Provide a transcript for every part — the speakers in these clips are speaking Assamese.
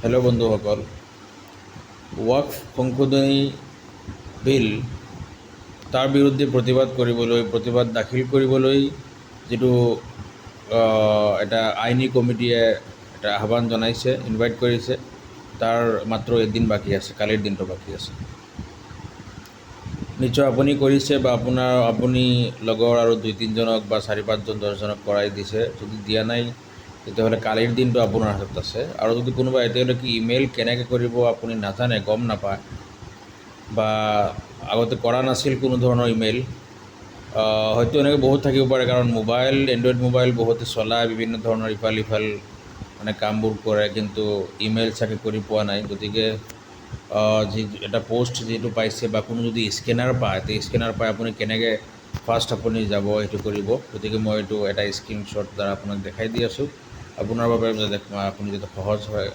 হেল্ল' বন্ধুসকল, ৱাকফ সংশোধনী বিল তাৰ বিৰুদ্ধে প্ৰতিবাদ দাখিল কৰিবলৈ যিটো এটা আইনী কমিটিয়ে এটা আহ্বান জনাইছে, ইনভাইট কৰিছে, তাৰ মাত্ৰ এদিন বাকী আছে, কালিৰ দিনটো বাকী আছে। নিশ্চয় আপুনি কৰিছে বা আপুনি লগৰ আৰু 2-3জনক বা 4-5জন 10জনক কৰাই দিছে। যদি দিয়া নাই তেতিয়াহ'লে কালিৰ দিনটো আপোনাৰ হাতত আছে। আৰু যদি কোনোবা এতিয়ালৈকে ইমেইল কেনেকৈ কৰিব আপুনি নাজানে, গম নাপায় বা আগতে কৰা নাছিল কোনো ধৰণৰ ইমেইল, হয়তো এনেকৈ বহুত থাকিব পাৰে। কাৰণ এণ্ড্ৰইড মোবাইল বহুতে চলায়, বিভিন্ন ধৰণৰ ইফাল সিফাল মানে কামবোৰ কৰে, কিন্তু ইমেইল চাগে কৰি পোৱা নাই। গতিকে এটা পোষ্ট যিটো পাইছে বা কোনো যদি স্কেনাৰ পায়, তে স্কেনাৰ পাই আপুনি কেনেকৈ ফাৰ্ষ্ট আপুনি যাব সেইটো কৰিব। গতিকে মই এইটো এটা স্ক্ৰীনশ্বট দ্বাৰা আপোনাক দেখাই দি আছোঁ, আপোনাৰ বাবে যাতে আপুনি যাতে সহজ হয়,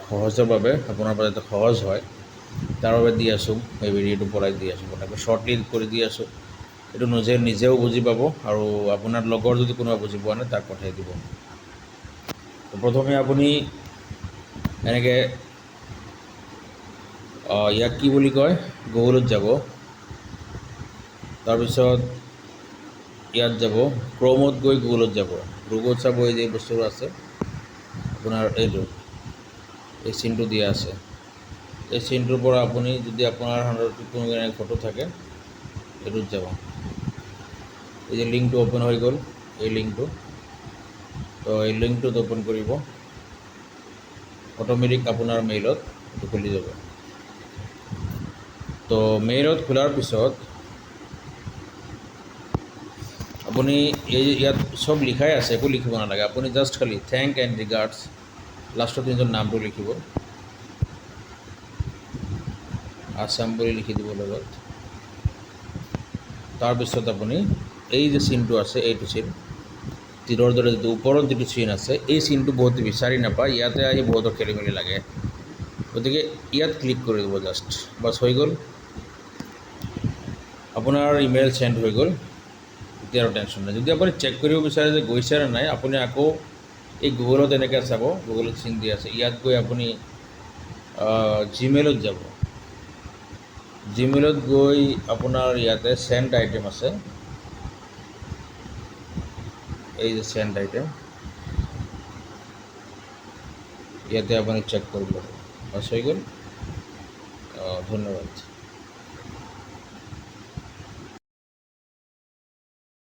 সহজৰ বাবে আপোনাৰ পৰা যাতে সহজ হয় তাৰ বাবে দি আছোঁ। এই ভিডিঅ'টো পৰাই দি আছোঁ, পটককৈ শ্বৰ্টলি কৰি দি আছোঁ। এইটো নিজেও বুজি পাব আৰু আপোনাৰ লগৰ যদি কোনোবা বুজি পোৱা নাই তাক পঠাই দিব। প্ৰথমে আপুনি এনেকৈ ইয়াক কি বুলি কয়, গুগলত যাব, তাৰপিছত ইয়াত যাব, ক্ৰমত গৈ গুগলত যাব। গুগলত চাব, এই যে বস্তুটো আছে আপোনাৰ এই চিনটো দিয়া আছে। এই চিনটোৰ পৰা আপুনি যদি আপোনাৰ হাতত কোনো ফটো থাকে এইটোত যাব। এই যে লিংকটো অ'পেন হৈ গ'ল, এই লিংকটো, তো এই লিংকটোত অ'পেন কৰিব, অট'মেটিক আপোনাৰ মেইলত এইটো খুলি যাব। তো মেইলত খোলাৰ পিছত আপুনি ইয়াত চব লিখাই আছে, একো লিখিব নালাগে। আপুনি জাষ্ট খালি থেংক এণ্ড ৰিগাৰ্ডছ, লাষ্টত নিজৰ নামটো লিখিব, আছাম বুলি লিখি দিব লগত। তাৰপিছত আপুনি এই যে চিনটো আছে, এইটো চিন তীৰৰ দৰে যিটো ওপৰত যিটো চিন আছে, এই চিনটো বহুতে বিচাৰি নাপায়, ইয়াতে আহি বহুতৰ খেলি মেলি লাগে। গতিকে ইয়াত ক্লিক কৰি দিব জাষ্ট, বাছ হৈ গ'ল, আপোনাৰ ইমেইল চেণ্ড হৈ গ'ল। এতিয়া আৰু টেনশ্যন নাই। যদি আপুনি চেক কৰিব বিচাৰে যে গৈছে নে নাই, আপুনি আকৌ এই গুগলত এনেকৈ চাব, গুগলত চিন দি আছে, ইয়াত গৈ আপুনি জিমেইলত যাব। জিমেইলত গৈ আপোনাৰ ইয়াতে চেণ্ট আইটেম আছে, এই যে চেণ্ট আইটেম, ইয়াতে আপুনি চেক কৰিব, বাছ হৈ গ'ল। ধন্যবাদ।